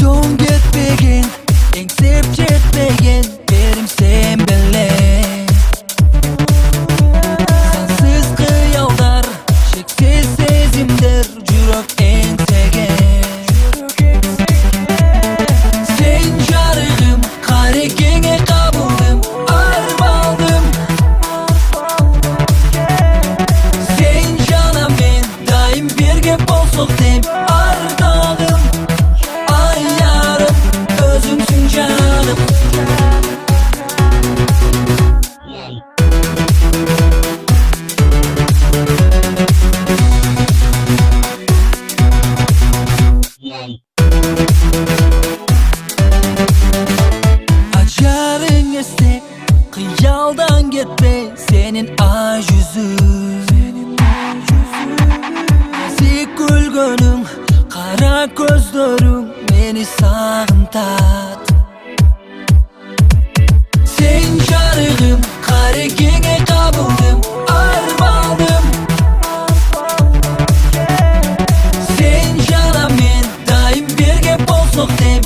Yoldan gitmegin, eng sevip jetmegin benim sen bilen. Sensiz kıyavlar, şeksiz sezimler, yürek ensegen. Sen jarığım, karekenge kabulüm, armaldım. Sen canam men, daim birge bolsak dem, ardağım. Ay yarım, özümsün canım. Açarın iste, kıyaldan gitme senin ay yüzün. Zik gülgünüm, kara gözlerim beni sağımtat. Sen jarığım, karekenge kabulüm, armaldım. Sen canam men, daim birge bolsak dem,